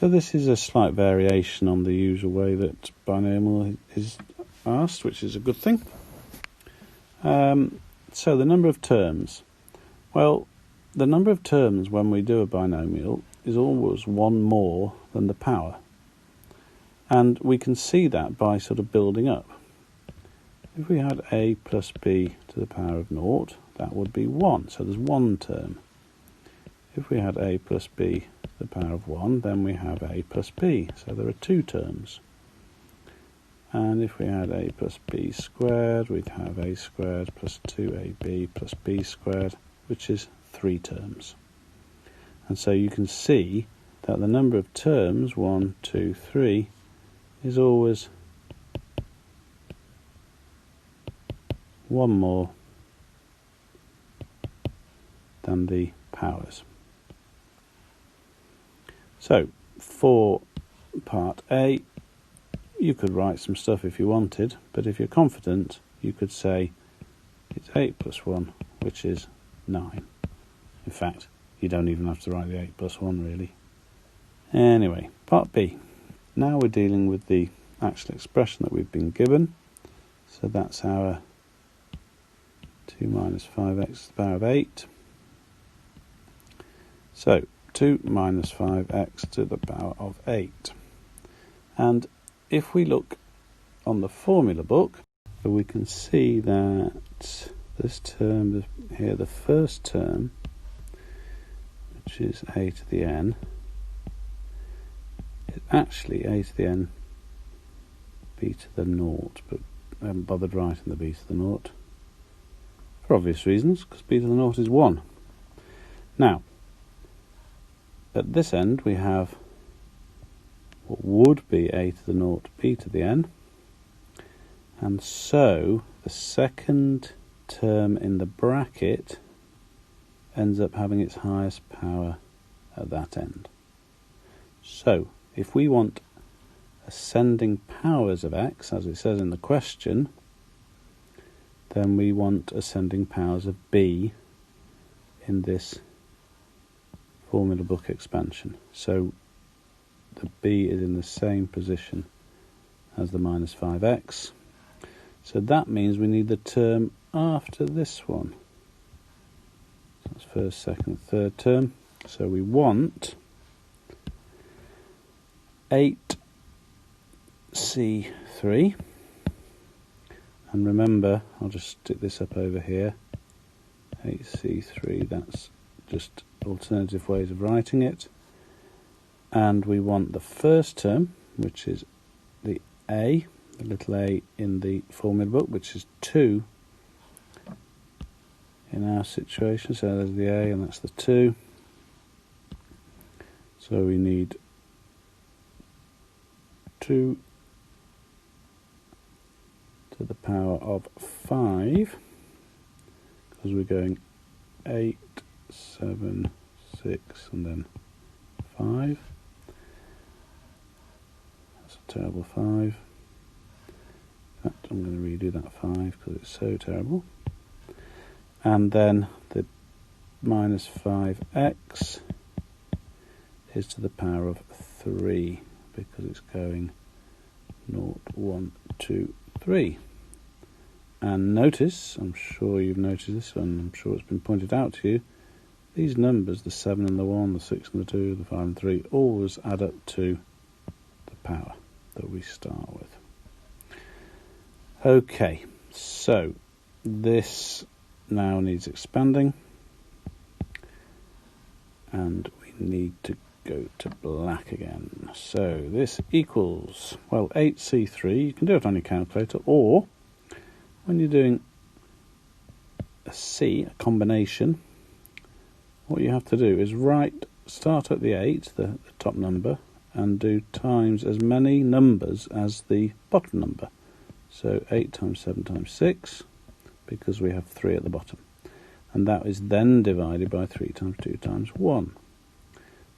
So this is a slight variation on the usual way that binomial is asked, which is a good thing. So the number of terms. Well, the number of terms when we do a binomial is always one more than the power. And we can see that by sort of building up. If we had a plus b to the power of 0, that would be 1. So there's one term. If we had a plus b to the power of 1, then we have a plus b. So there are two terms. And if we had a plus b squared, we'd have a squared plus 2ab plus b squared, which is 3 terms. And so you can see that the number of terms, 1, 2, 3, is always one more than the powers. So for part A, you could write some stuff if you wanted, but if you're confident, you could say it's 8 plus 1, which is 9. In fact, you don't even have to write the 8 plus 1, really. Anyway, part B. Now we're dealing with the actual expression that we've been given. So that's our 2 minus 5x to the power of 8. So 2 minus 5x to the power of 8. And if we look on the formula book, we can see that this term here, the first term, which is a to the n, is actually a to the n b to the 0, but I haven't bothered writing the b to the 0 for obvious reasons, because b to the 0 is 1. Now, at this end we have what would be a to the 0 b to the n, and so the second term in the bracket ends up having its highest power at that end. So if we want ascending powers of x, as it says in the question, then we want ascending powers of b in this formula book expansion. So the b is in the same position as the minus 5x. So that means we need the term after this one. So that's first, second, third term. So we want 8c3. And remember, I'll just stick this up over here. 8c3, that's just alternative ways of writing it. And we want the first term, which is the a, the little a in the formula book, which is 2 in our situation. So there's the a and that's the 2. So we need 2 to the power of 5, because we're going 8, 7, 6, and then 5. That's a terrible 5. In fact, I'm going to redo that 5 because it's so terrible. And then the minus 5x is to the power of 3, because it's going 0, 1, 2, 3. And notice, I'm sure you've noticed this, and I'm sure it's been pointed out to you, these numbers, the 7 and the 1, the 6 and the 2, the 5 and 3, always add up to the power that we start with. Okay, so this now needs expanding, and we need to go to black again. So this equals, well, 8c3, you can do it on your calculator, or when you're doing a C, a combination, what you have to do is start at the 8, the top number, and do times as many numbers as the bottom number. So 8 times 7 times 6, because we have 3 at the bottom. And that is then divided by 3 times 2 times 1.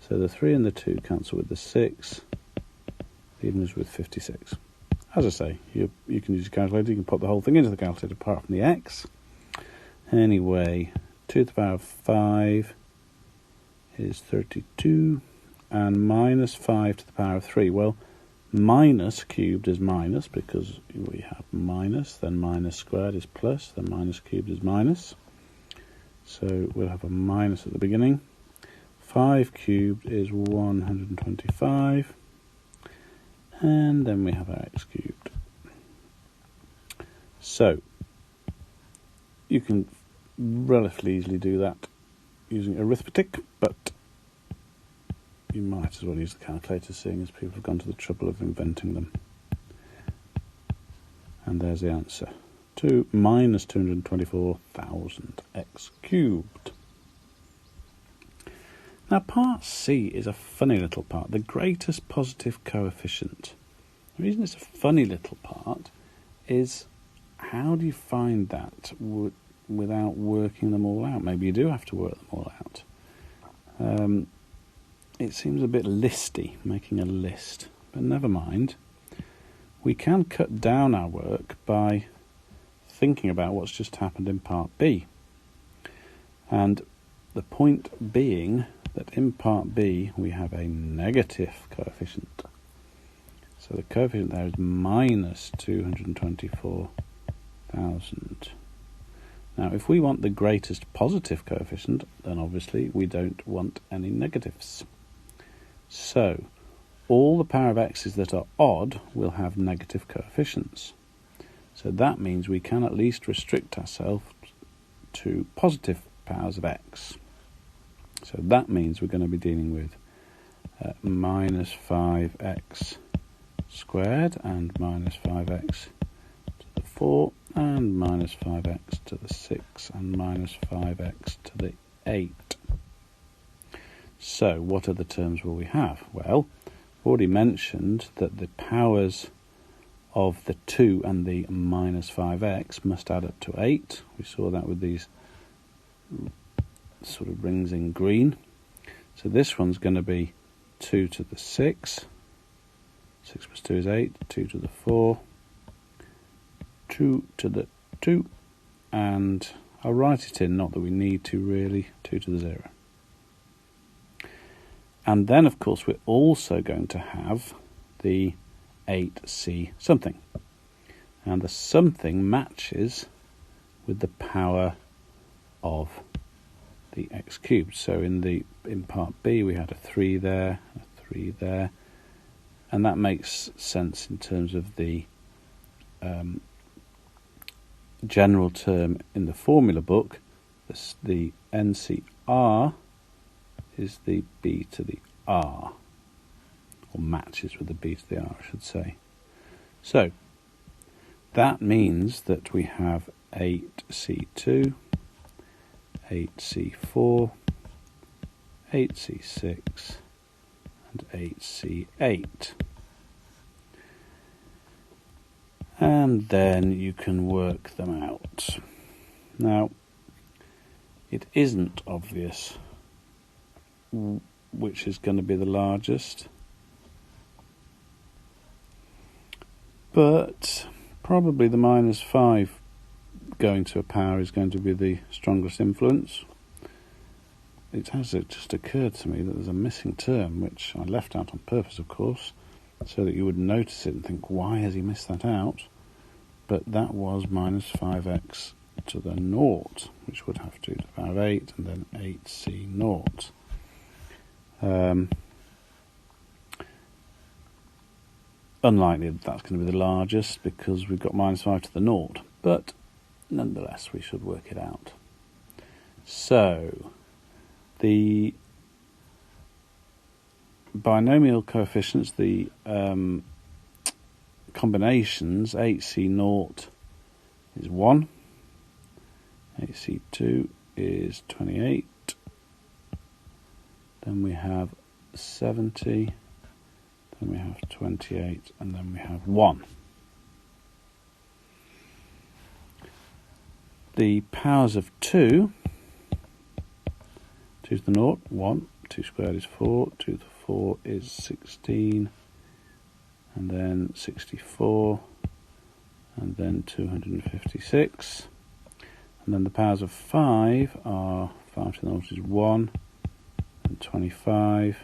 So the 3 and the 2 cancel with the 6, leaving us with 56. As I say, you can use a calculator, you can put the whole thing into the calculator apart from the x. Anyway, 2 to the power of 5 is 32, and minus 5 to the power of 3. Well, minus cubed is minus because we have minus, then minus squared is plus, then minus cubed is minus. So we'll have a minus at the beginning. 5 cubed is 125. And then we have our x cubed. So you can relatively easily do that using arithmetic, but you might as well use the calculator, seeing as people have gone to the trouble of inventing them. And there's the answer. Minus 224,000 x cubed. Now part C is a funny little part, the greatest positive coefficient. The reason it's a funny little part is, how do you find that without working them all out? Maybe you do have to work them all out. It seems a bit listy, making a list, but never mind. We can cut down our work by thinking about what's just happened in part B. And the point being that in part B we have a negative coefficient. So the coefficient there is minus 224,000. Now if we want the greatest positive coefficient, then obviously we don't want any negatives. So all the power of x's that are odd will have negative coefficients. So that means we can at least restrict ourselves to positive powers of x. So that means we're going to be dealing with minus 5x squared and minus 5x to the 4 and minus 5x to the 6 and minus 5x to the 8. So what other terms will we have? Well, I've already mentioned that the powers of the 2 and the minus 5x must add up to 8. We saw that with these sort of rings in green. So this one's going to be 2 to the 6. 6 plus 2 is 8. 2 to the 4. 2 to the 2. And I'll write it in, not that we need to really, 2 to the 0. And then, of course, we're also going to have the 8c something. And the something matches with the power of the x cubed. So in part B we had a 3 there, a 3 there, and that makes sense in terms of the general term in the formula book. The NCR is the b to the r, or matches with the b to the r, I should say. So that means that we have 8c2, 8c4, 8c6 and 8c8. And then you can work them out. Now, it isn't obvious which is going to be the largest, but probably the minus 5 going to a power is going to be the strongest influence. It has just occurred to me that there's a missing term, which I left out on purpose, of course, so that you would notice it and think, why has he missed that out? But that was minus 5x to the 0, which would have 2 to the power of 8, and then 8c0. Unlikely that that's going to be the largest because we've got minus 5 to the 0, but nonetheless we should work it out. So the binomial coefficients, the combinations, 8c0 is 1, 8c2 is 28, then we have 70, then we have 28, and then we have 1. The powers of 2, 2 to the 0, 1, 2 squared is 4, 2 to the 4 is 16, and then 64, and then 256. And then the powers of 5 are 5 to the 0 is 1, and 25,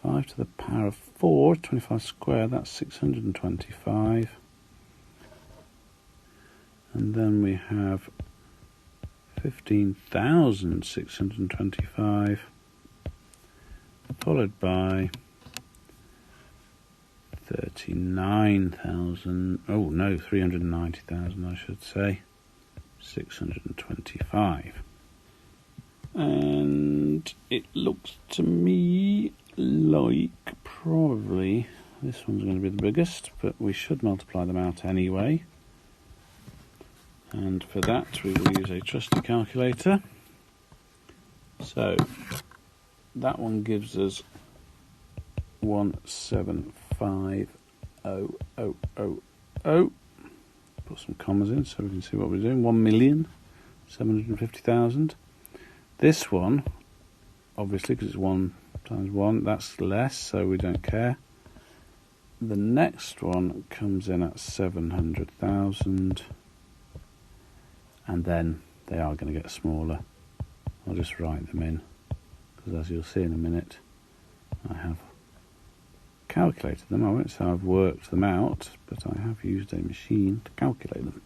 5 to the power of 4, 25 squared, that's 625. And then we have 15,625, followed by 39,000, oh no, 390,000 I should say, 625. And it looks to me like probably this one's going to be the biggest, but we should multiply them out anyway. And for that we will use a trusty calculator. So that one gives us 175,000. Put some commas in so we can see what we're doing. 1,750,000. This one, obviously, because it's 1 times 1, that's less, so we don't care. The next one comes in at 700,000, and then they are going to get smaller. I'll just write them in, because as you'll see in a minute, I have calculated them. I won't say I've worked them out, but I have used a machine to calculate them.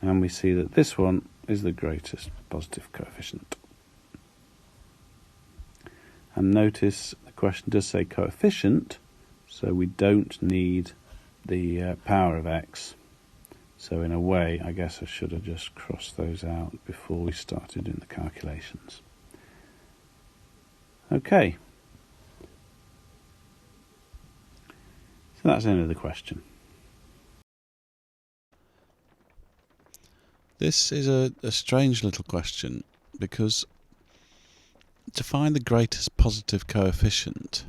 And we see that this one is the greatest positive coefficient. And notice the question does say coefficient, so we don't need the power of x. So in a way, I guess I should have just crossed those out before we started doing the calculations. Okay. So that's the end of the question. This is a strange little question, because to find the greatest positive coefficient,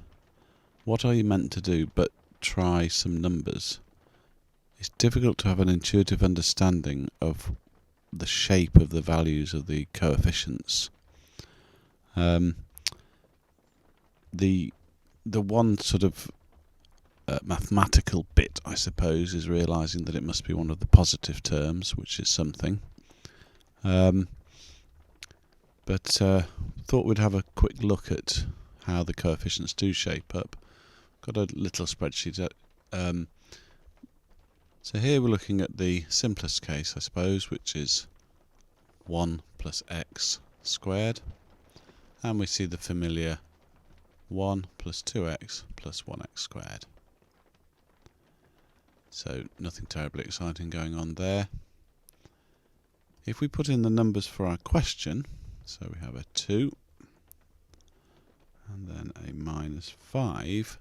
what are you meant to do but try some numbers? It's difficult to have an intuitive understanding of the shape of the values of the coefficients. The one sort of mathematical bit, I suppose, is realising that it must be one of the positive terms, which is something. But thought we'd have a quick look at how the coefficients do shape up. Got a little spreadsheet. So here we're looking at the simplest case, I suppose, which is 1 plus x squared. And we see the familiar 1 plus 2x plus 1x squared. So nothing terribly exciting going on there. If we put in the numbers for our question, so we have a 2 and then a minus 5,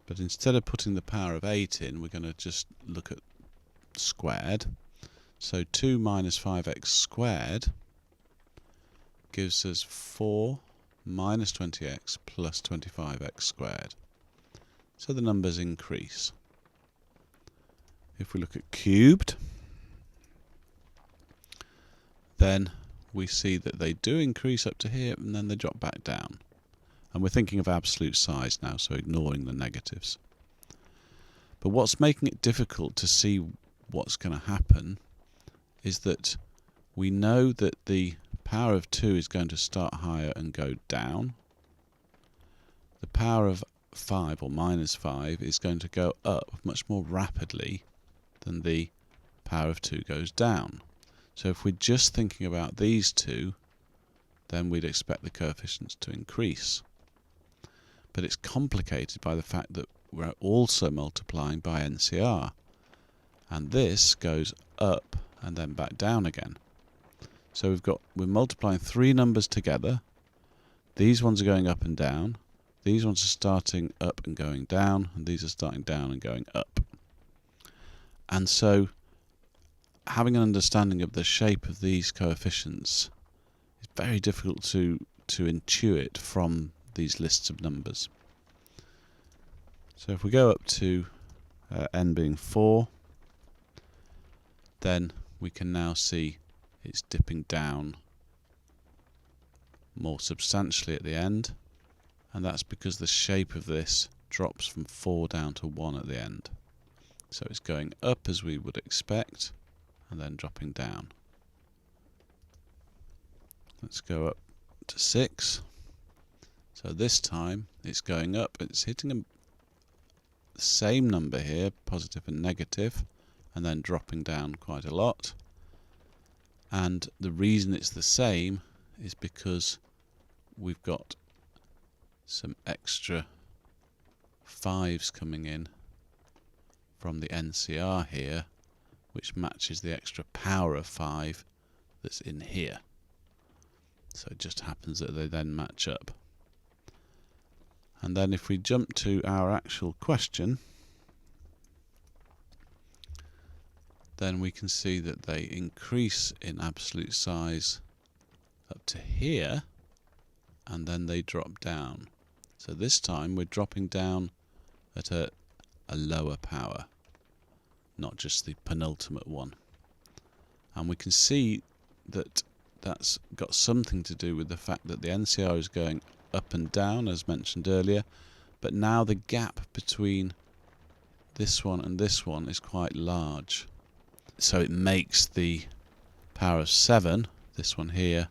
but instead of putting the power of 8 in, we're going to just look at squared. So 2 minus 5x squared gives us 4 minus 20x plus 25x squared. So the numbers increase. If we look at cubed, then we see that they do increase up to here and then they drop back down. And we're thinking of absolute size now, so ignoring the negatives. But what's making it difficult to see what's going to happen is that we know that the power of 2 is going to start higher and go down. The power of 5 or minus 5 is going to go up much more rapidly than the power of 2 goes down. So if we're just thinking about these two, then we'd expect the coefficients to increase. But it's complicated by the fact that we're also multiplying by NCR. And this goes up and then back down again. So we're multiplying three numbers together. These ones are going up and down. These ones are starting up and going down. And these are starting down and going up. And so having an understanding of the shape of these coefficients is very difficult to intuit from these lists of numbers. So if we go up to n being 4, then we can now see it's dipping down more substantially at the end, and that's because the shape of this drops from 4 down to 1 at the end. So it's going up as we would expect and then dropping down. Let's go up to 6. So this time it's going up, it's hitting the same number here, positive and negative, and then dropping down quite a lot. And the reason it's the same is because we've got some extra 5s coming in from the NCR here, which matches the extra power of 5 that's in here. So it just happens that they then match up. And then if we jump to our actual question, then we can see that they increase in absolute size up to here, and then they drop down. So this time we're dropping down at a lower power, not just the penultimate one. And we can see that that's got something to do with the fact that the NCR is going up and down, as mentioned earlier, but now the gap between this one and this one is quite large. So it makes the power of 7, this one here,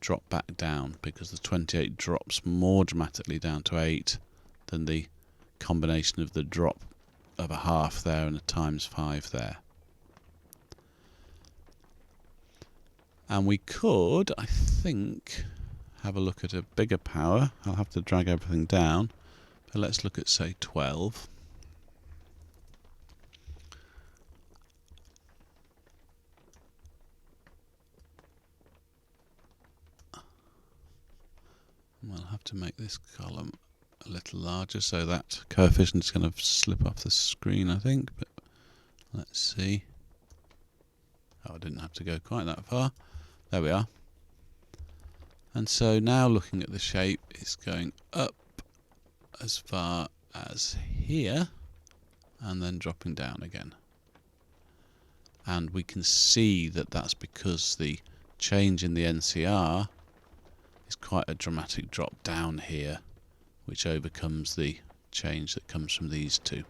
drop back down, because the 28 drops more dramatically down to 8 than the combination of the drop of a half there and a times 5 there. And we could, I think, have a look at a bigger power. I'll have to drag everything down, but let's look at, say, 12. We'll have to make this column a little larger, so that coefficient is going to slip off the screen, I think, but let's see. Oh, I didn't have to go quite that far. There we are. And so now looking at the shape, it's going up as far as here and then dropping down again. And we can see that that's because the change in the NCR is quite a dramatic drop down here, which overcomes the change that comes from these two.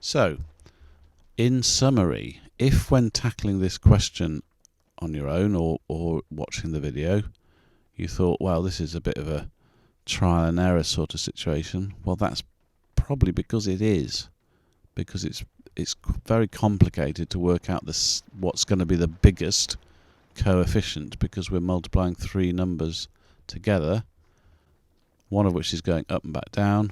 So, in summary, if when tackling this question on your own or watching the video, you thought, well, this is a bit of a trial and error sort of situation, well, that's probably because it is. Because it's very complicated to work out what's going to be the biggest coefficient, because we're multiplying 3 numbers together, one of which is going up and back down,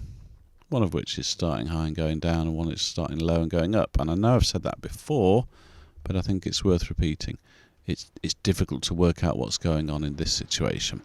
one of which is starting high and going down, and one is starting low and going up. And I know I've said that before, but I think it's worth repeating. It's difficult to work out what's going on in this situation.